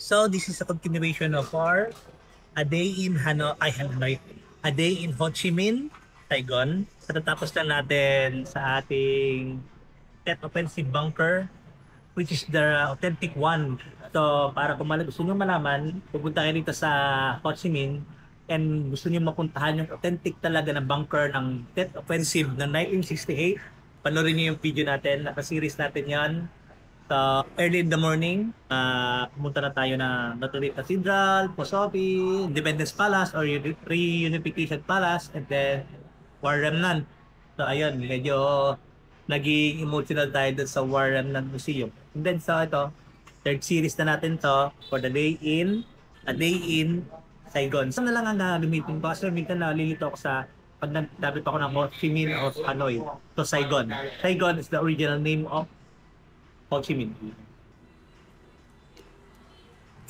So this is a continuation of our A Day in Hanoi, A Day in Ho Chi Minh, Saigon. So tatapos lang natin sa ating Tet Offensive Bunker, which is the authentic one. So para kung gusto nyo malaman, pupunta kayo dito sa Ho Chi Minh and gusto nyo mapuntahan yung authentic talaga na bunker ng Tet Offensive ng 1968, panoorin nyo yung video natin, naka-series natin yan. So, early in the morning, pumunta na tayo na Notre Dame Cathedral, Posopi, Independence Palace, or Reunification Palace, and then War Remnant. So, ayun, medyo naging emotional tayo dun sa War Remnant Museum. And then, so ito, third series na natin to for the day in, A Day in Saigon. So, na lang ang gagamitin ko kasi minsan nalilito ako sa pag nagtabi pa ako ng Ho Chi Minh o Hanoi to Saigon. Saigon is the original name of Ho Chi Minh.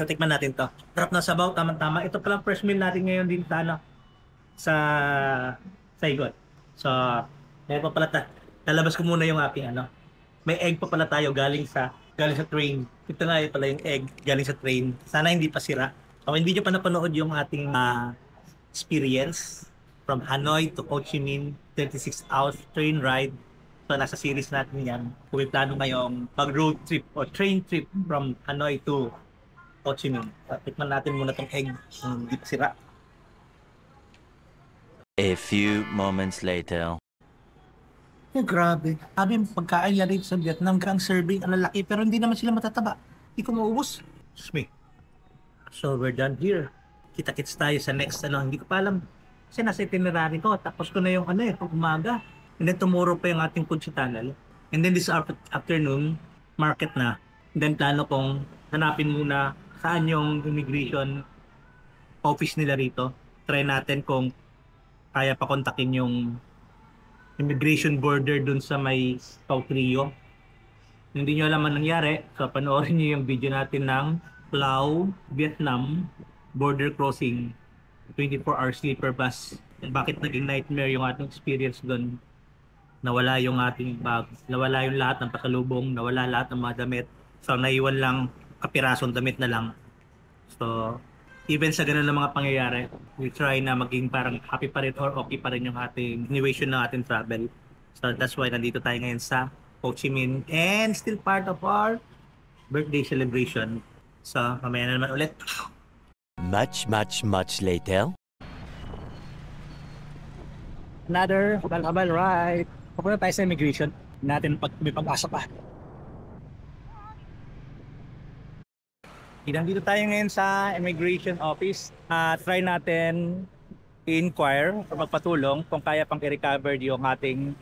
So, tikman natin to. Sarap na sabaw, tama-tama. Ito palang first meal natin ngayon din sa Saigon. So, may pa pala lalabas ko muna yung aking May egg pa pala tayo galing sa train. Ito nga pala yung egg galing sa train. Sana hindi pa sira. Kung hindi nyo pa napanood yung ating experience from Hanoi to Ho Chi Minh, 36 hours train ride. So, nasa series natin yan. Kung may plano ngayong mag-road trip o train trip from Hanoi to Ho Chi Minh. Tikman natin muna tong egg. Hindi pa sira. A few moments later. Grabe. Sabi yung pagkain yan dito sa Vietnam, ang serving, ang lalaki, pero hindi naman sila matataba. Hindi ko maubos. Excuse me. So, we're done here. Kita-kits tayo sa next, hindi ko pa alam. Kasi nasa itinerary ko, tapos ko na yung pag umaga. And then tomorrow pa yung ating food sa tunnel. And then this afternoon, market na. And then plano kong hanapin muna saan yung immigration office nila rito. Try natin kung kaya pa kontakin yung immigration border dun sa may South Rio. Hindi nyo alam ang nangyari, so panoorin nyo yung video natin ng Lao, Vietnam border crossing 24-hour sleeper bus. And bakit naging nightmare yung ating experience dun. Nawala yung ating bag, nawala yung lahat ng pasalubong, nawala lahat ng mga damit. So, naiwan lang kapirasong damit na lang. So, even sa ganun ng mga pangyayari, we try na maging parang happy pa rin or okay pa rin yung ating continuation ng ating travel. So, that's why nandito tayo ngayon sa Ho Chi Minh and still part of our birthday celebration. So, mamaya na naman ulit. Much later. Another habal ride. Papunta tayo sa immigration. Natin may pag-asa pa. Dito tayo ngayon sa immigration office. Try natin i-inquire o magpatulong kung kaya pang i-recover yung ating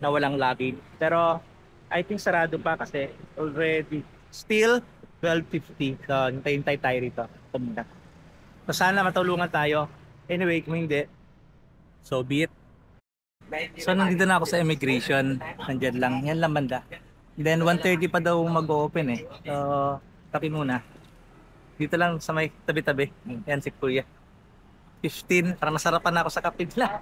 nawalang luggage. Pero I think sarado pa kasi already still 12:50. So hintay tayo rito. So sana matulungan tayo. Anyway, kung hindi, so be it. So nandito na ako sa immigration. Nandiyan lang. Yan lang banda. Then 1:30 pa daw mag-open eh. So tapi muna. Dito lang sa may tabi-tabi. Yan si Kuya. 15. Parang nasarapan na ako sa kapitla.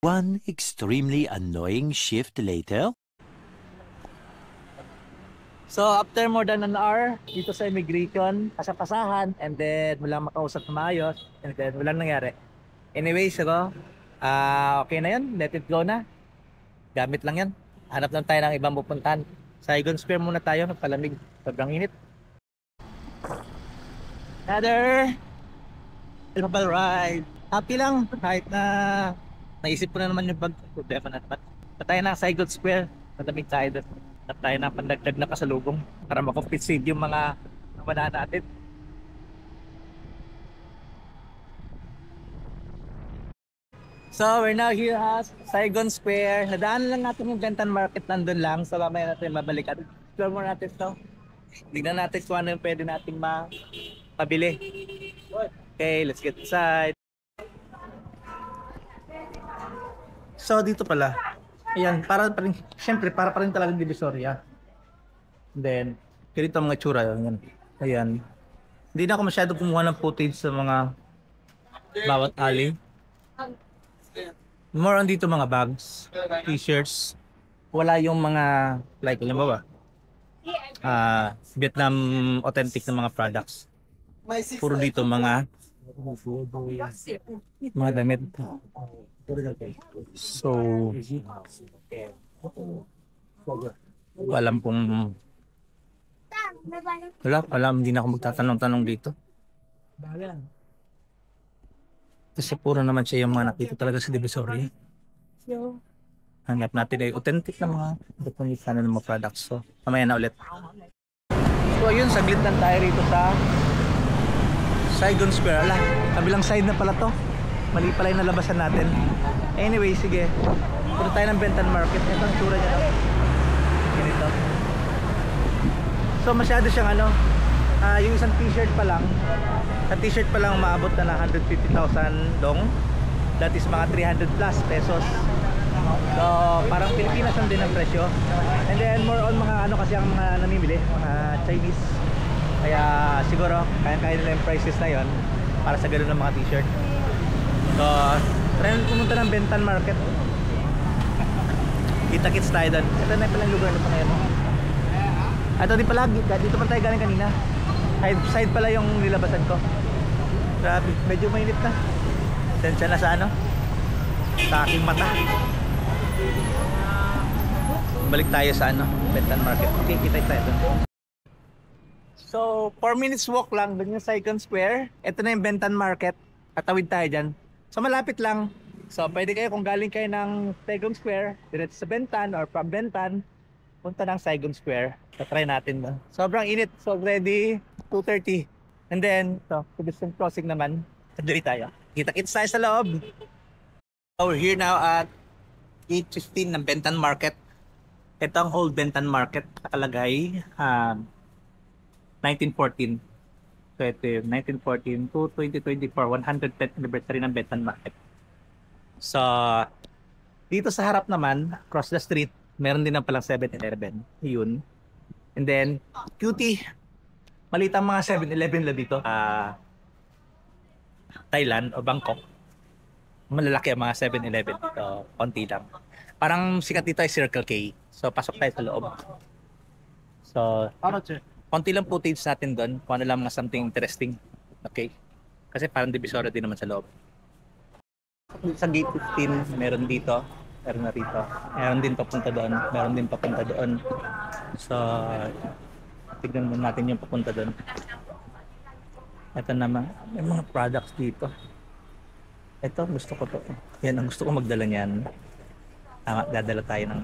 One extremely annoying shift later. So after more than an hour dito sa immigration, pasapasahan, and then walang makausap na maayos, and then walang nangyari. Anyway, so okay na yun. Let it go na. Gamit lang yan. Hanap lang tayo ng ibang pupuntahan. Saigon Square muna tayo. Nagpalamig. Sobrang init. Another habal ride. Happy lang. Kahit na naisip ko na naman yung problema na naman. Tayo na Saigon Square. Malamig tayo doon. Hanap tayo ng pandagdag na pasalubong para makompensate yung mga nawala natin. So, we're now here at Saigon Square. Nadaanan lang natin yung Benton Market, nandun lang. So, mamaya natin mabalik at explore more natin ito. Tignan natin kung ano yung pwede natin mabili. Okay, let's get inside. So, dito pala. Ayan, siyempre, para pa rin talagang Divisoria. And then, ganito ang mga tsura. Ayan. Hindi na ako masyado kumuha ng footage sa mga bawat alley. More on dito mga bags, t-shirts. Wala yung mga like, alam mo ba? Vietnam authentic na mga products. Puro dito mga damit. So, alam kung hindi na ako magtatanong-tanong dito. Kasi puro naman siya yung mga nakita talaga sa Divisoria. Hanap natin ay authentic na mga Dominicano ng mga products. So, mamaya na ulit. So, ayun, saglit lang tayo rito sa Saigon Square. Ala, kabilang side na pala to. Mali pala yung nalabasan natin. Anyway, sige. Punta tayo ng Benton Market. Ito ang tsura niya. Ganito. So, masyado siyang yung isang t-shirt pa lang. Sa t-shirt pa lang maabot na 150,000 dong. That is mga 300 plus pesos. So, parang Pilipinas lang din ang presyo. And then more on mga kasi ang mga namimili, mga Chinese. Kaya siguro kaya nila yung prices na yon para sa ganun ng mga t-shirt. So, try na pumunta ng Benton Market. Kita-kits tayo doon. Ito na pala yung lugar na pa ngayon. Ito din pala, dito pa tayo galing kanina. Side pala yung nilabasan ko. Grabe, medyo mainit na. Sensya na sa sa aking mata. Balik tayo sa Benton Market. Okay, kita tayo doon. So, 4 minutes walk lang doon yung Saigon Square. Ito na yung Benton Market. Tatawid tayo dyan. So, malapit lang. So, pwede kayo kung galing kayo ng Saigon Square, diretso sa Benton or from Benton, punta ng Saigon Square. So, try natin doon. Sobrang init. So, ready 2:30. And then, so, pedestrian crossing naman. Tuloy tayo. Kita-kits tayo sa loob. So, we're here now at 8:15 ng Benton Market. Ito ang old Benton Market. Nakalagay 1914. So ito yung 1914 to 2024, 110th anniversary ng Benton Market. So, dito sa harap naman, across the street, meron din ng palang 7-Eleven. Yun. And then, cutie. Malitang mga 7-Eleven lang dito. Thailand o Bangkok. Malalaki ang mga 7-Eleven dito. Konti lang. Parang sikat dito ay Circle K. So, pasok tayo sa loob. So, konti lang footage natin doon. Kung ano lang mga something interesting. Okay? Kasi parang Divisoria din naman sa loob. Sa gate 15, meron dito. Meron na rito. Meron din papunta doon. Meron din papunta doon. So, tignan mo natin yung papunta doon. Ito naman. May mga products dito. Ito, gusto ko to. Yan, ang gusto ko magdala niyan. Dadala tayo ng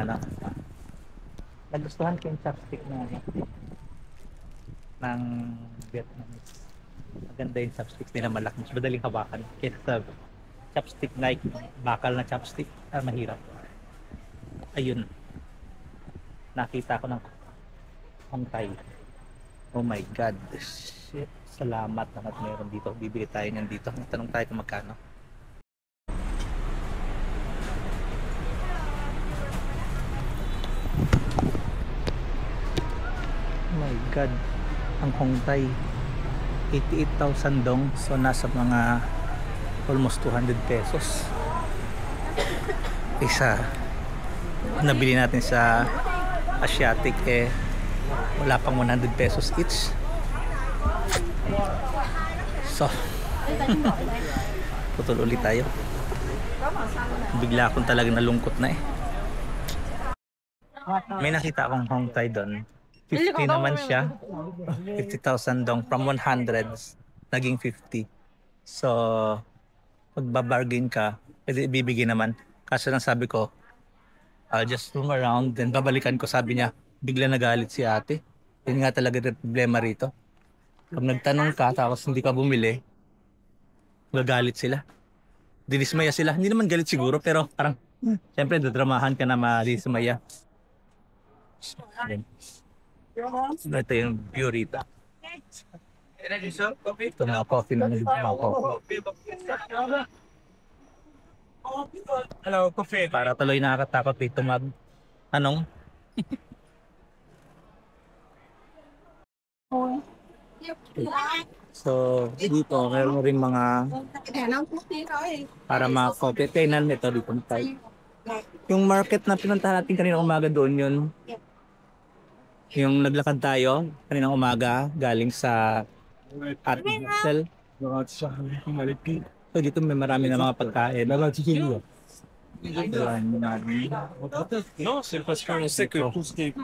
nagustuhan ko yung chopstick ng Vietnamese. Maganda yung chopsticks nila, malaki. Mas madaling hawakan. Kaya chopstick like bakal na chopstick, mahirap. Ayun. Nakita ko ng Hong Thai. Oh my God. Shit. Salamat naman at meron dito. Bibili tayo niyan dito. Tanong tayo kung magkano. Oh my God. Ang Hong Thai 88,000 dong. So nasa mga almost 200 pesos. Isa nabili natin sa Asiatic wala pang 100 pesos each. So putol ulit tayo. Bigla akong talagang nalungkot na May nakita akong Hong Thai doon. 50 naman siya. 50,000 dong from 100 naging 50. So magbabargain ka, pwede ibibigay naman. Kaso lang sabi ko, I'll just roam around, then babalikan ko. Sabi niya, bigla nagalit si ate. Yun nga talaga yung problema rito. Pag nagtanong ka, tapos hindi ka bumili, gagalit sila. Dinismaya sila. Hindi naman galit siguro, pero parang, siyempre, dadramahan ka na madismaya. Ito yung view rito. Ito mga coffee na mga coffee. Hello, coffee. Para tuloy nakakatakot dito tanong. So, dito meron rin mga para mga coffee. Kainan ito dito tayo. Yung market na pinuntahan natin kanina umaga doon yun. Yung naglakad tayo kaninang umaga galing sa ating hostel. So dito may marami na mga pagkain. Non, c'est parce qu'on sait que tout ce qui est...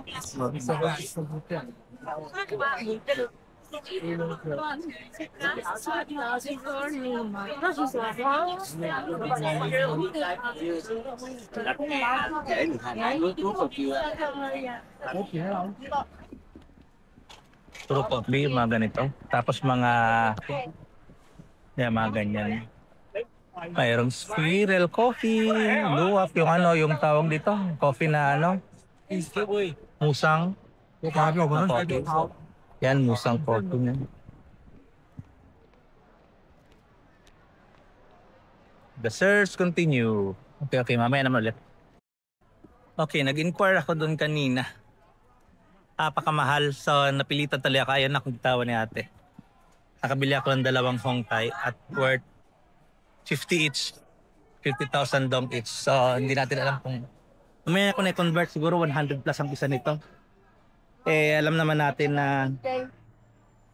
Puro coffee, mga ganito. Tapos mga ganyan. Mayroong squirrel coffee, luwak, yung yung tawag dito, coffee na musang. Na coffee. Yan, musang coffee na. The search continue. Okay, mamaya naman ulit. Okay, nag-inquire ako doon kanina. Napakamahal, so napilitan talaga kaya na kung tawa ni ate. Nakabili ako ng 2 Hong Thai at worth 50 each. 50,000 dong each. So, hindi natin alam kung... Mamaya ako na-convert, siguro 100 plus ang isa nito. Alam naman natin na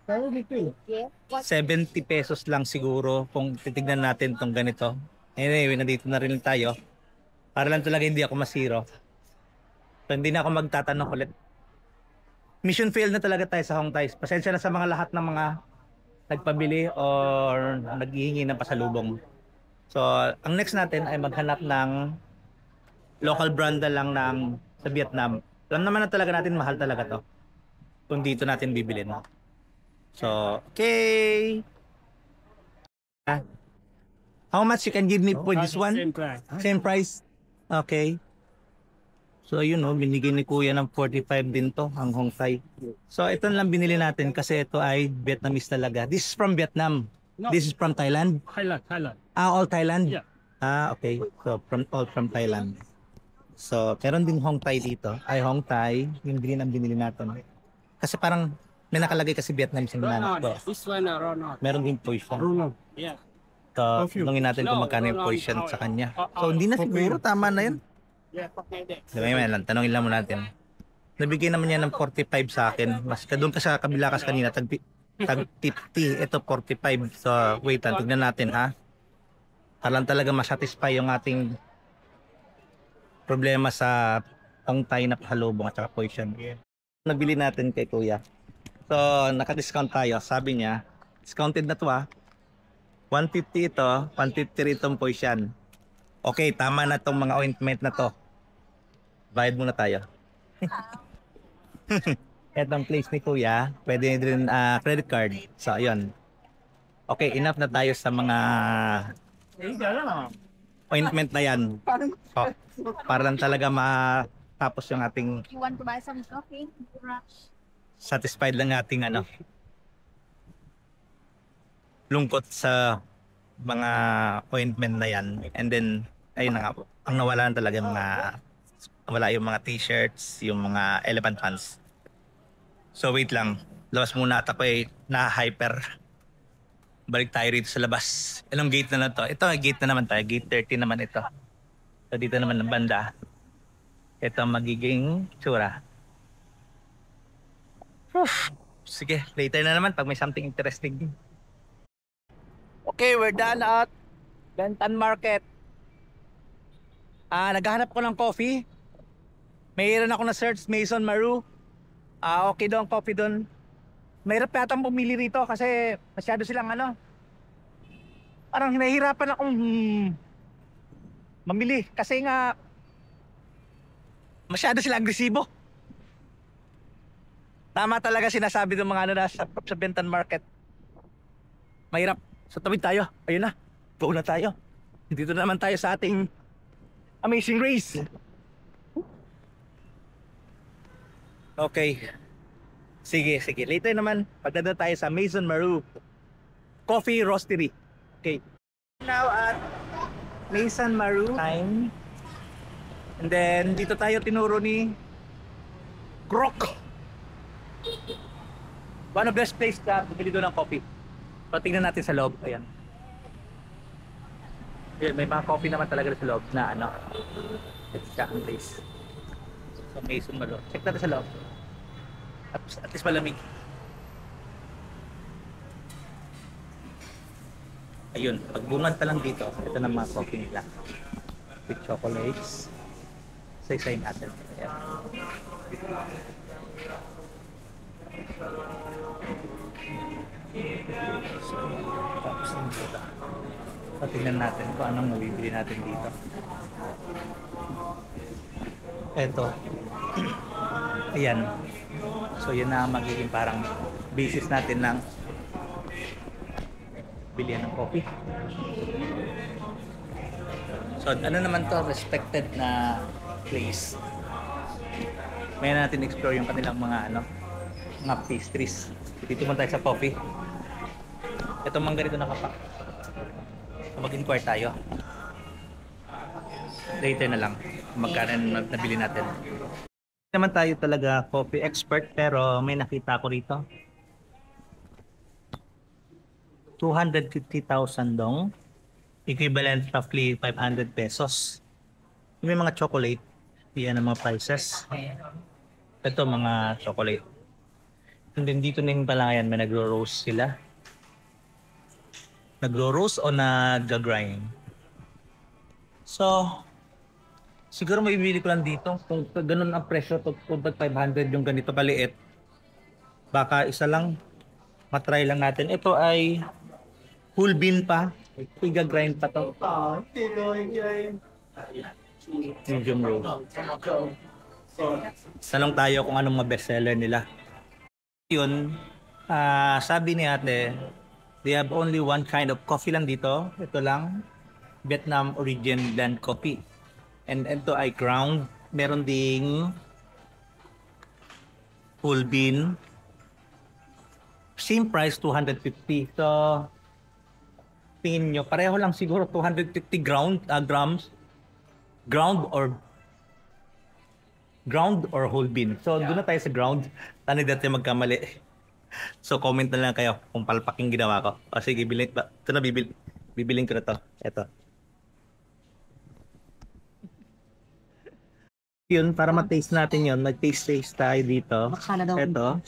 70 pesos lang siguro kung titignan natin tong ganito. Anyway, nandito na rin tayo. Para lang talaga hindi ako masiro. So, hindi na ako magtatanong ulit. Mission failed na talaga tayo sa Hong Thai. Pasensya na sa mga lahat ng mga nagpabili or naghihingi ng pasalubong. So, ang next natin ay maghanap ng local brand na lang sa Vietnam. Alam naman na talaga natin mahal talaga to. Kung dito natin bibilin. So, okay. How much you can give me for this one? Same price. Same price? Okay. So, binigay ni Kuya ng 45 din to, ang Hong Thai. So, ito lang binili natin kasi ito ay Vietnamese talaga. This is from Vietnam. No. This is from Thailand. Thailand. All Thailand? Yeah. Okay. So, all from Thailand. So, meron din Hong Thai dito. Ay, Hong Thai. Yung green ang binili natin. Kasi parang may nakalagay kasi Vietnam sa ginanap ko. This one, Ronald. Meron din Poison. Ronald. Yeah. So, tanungin natin kung magkano yung Poison sa kanya. So, hindi na siguro. Tama na yun. Yeah, okay. Tanungin lang muna natin. Nabigay naman niya ng 45 sa akin. Mas doon ka sa kabila kas kanina, tag 50. Ito 45. So, wait lang. Tignan natin ha. Para lang talaga masatisfy yung ating problema sa Hong Thai na pasalubong at saka Poison. Nabili natin kay Kuya. So, naka-discount tayo. Sabi niya, discounted na to 150 ito, 150 itong Poison. Okay, tama na tong mga ointment na to. Bayad muna tayo. Etong place ni Kuya, pwede din credit card. So, ayun. Okay, enough na tayo sa mga ointment na yan. So, para lang talaga matapos yung ating You want to buy some coffee? satisfied lang ating lungkot sa mga ointment na yan. And then, ayun na nga po. Ang nawala na talaga wala yung mga t-shirts, yung mga elephant pants. So wait lang. Labas muna at ako na-hyper. Balik tayo rito sa labas. Anong gate na to? Ito, gate na naman tayo. Gate 30 naman ito. So dito naman ang banda. Ito magiging tsura. Sige, later na naman pag may something interesting. Okay, we're done at Bentan Market. Naghahanap ko ng coffee. Mayroon ako na search Maison Maru. Okay daw ang coffee doon. Mahirap yatang pumili rito kasi masyado silang parang hinahirapan akong mamili kasi nga masyado silang agresibo. Tama talaga sinasabi ng mga sa Bentan Market. Mahirap. So tawid tayo. Ayun na. Go na tayo. Dito na naman tayo sa ating amazing race. Okay. Sige. Later naman, pagdada tayo sa Maison Maru Coffee Roastery. Okay. Now at Maison Maru time. And then, dito tayo tinuro ni Grok. One of the best place na bumili doon ng coffee. So, tingnan natin sa loob. Ayan. Ayan, may mga coffee naman talaga sa loob na It's ang place. So, Maison Maru. Check natin sa loob. At least malamig. Ayun, pag bumad pa lang dito, ito na mga coffee nila. With chocolates. Isa-isayin natin. Ayan. Tapos dito. So, tingnan natin kung anong mabibili natin dito. Eto. Ayan. So, yun na magiging parang basis natin ng bilihan ng coffee. So, ano naman to, respected na place. May natin explore yung kanilang mga pastries. Dito man tayo sa coffee. Ito mang ganito nakapak. So, mag-inquire tayo. Later na lang magkano nabili natin. Hindi naman tayo talaga coffee expert, pero may nakita ko rito. 250,000 dong. Equivalent roughly 500 pesos. May mga chocolate. Yan ang mga prices. Ito mga chocolate. And then dito na yung palayan, may nagro-roast sila. Nagro-roast o nag-grind. So, siguro maibili ko lang dito. Kung ganun ang presyo, kung 500 yung ganito kaliit, baka isa lang, matry lang natin. Ito ay whole bean pa. Iga-grind pa to. Medium roast. Tanong tayo kung anong mga bestseller nila. Yun, sabi ni ate, they have only one kind of coffee lang dito. Ito lang, Vietnam origin blend coffee. And ito ay ground. Meron ding whole bean. Same price, 250. So, tingin nyo, pareho lang siguro 250 grams. Ground or whole bean. So, doon na tayo sa ground. Tanay dati magkamali. So, comment na lang kayo kung palpaking ginawa ko. O sige, ito na bibiling ko na to. Ito. Yun, para ma-taste natin yun, mag-taste tayo dito. Ito.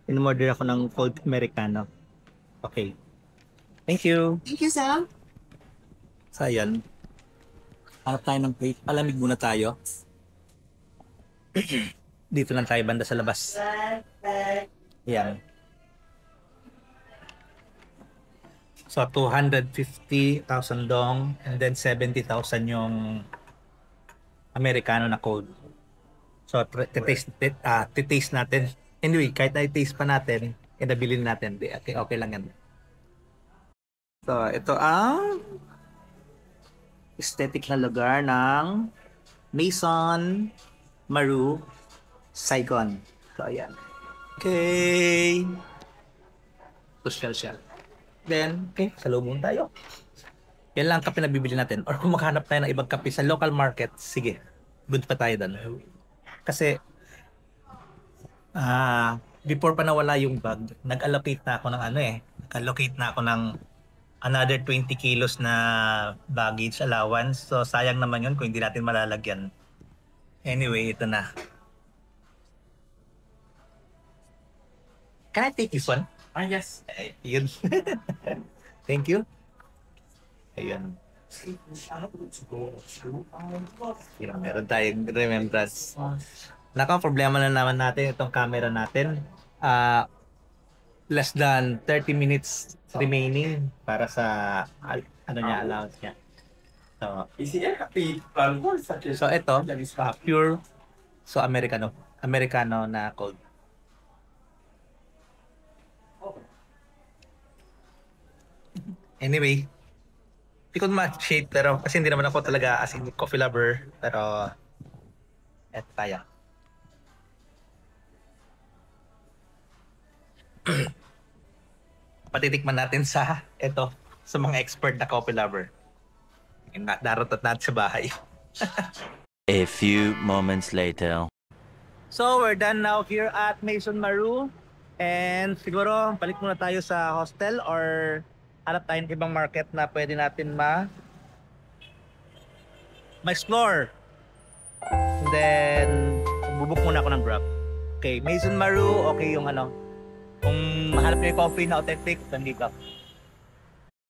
In-order ako ng cold Americano. Okay. Thank you. Thank you, Sam. So, ayan. Hanap tayo ng plate. Palamig muna tayo. Dito lang tayo banda sa labas. Ayan. So, 250,000 dong and then 70,000 yung Americano na cold. So, titaste natin. Anyway, kahit na-taste pa natin, nabilin natin. Okay lang yan. So, ito ang aesthetic na lugar ng Maison Maru Saigon. So, ayan. Okay. Social siya. Then, okay, salubong tayo. Yan lang ang kape na bibili natin. Or kung maghanap tayo ng ibang kape sa local market, sige, good pa tayo doon. Kasi, before pa nawala yung bag, nag-allocate na ako ng nag-allocate na ako ng another 20 kilos na baggage allowance. So, sayang naman yun kung hindi natin malalagyan. Anyway, ito na. Can I take this one? Yes. Yun. Thank you. Ayun. Meron tayong remembrance. Problema na naman natin itong camera natin. Less than 30 minutes remaining para sa allowance niya. So ito, pure Americano na cold. Anyway, hindi ko ma-shade pero kasi hindi naman ako talaga as in coffee lover, pero eto tayo. Patitikman natin sa mga expert na coffee lover. Daratot natin sa bahay. A few moments later. So, we're done now here at Maison Maru. And siguro, balik muna tayo sa hostel or hanap tayo ng ibang market na pwede natin ma-explore. And then, bubuk muna ako ng Grab. Okay, Mason Maru, okay yung ano. Kung mahanap niyo yung coffee na authentic, nandito.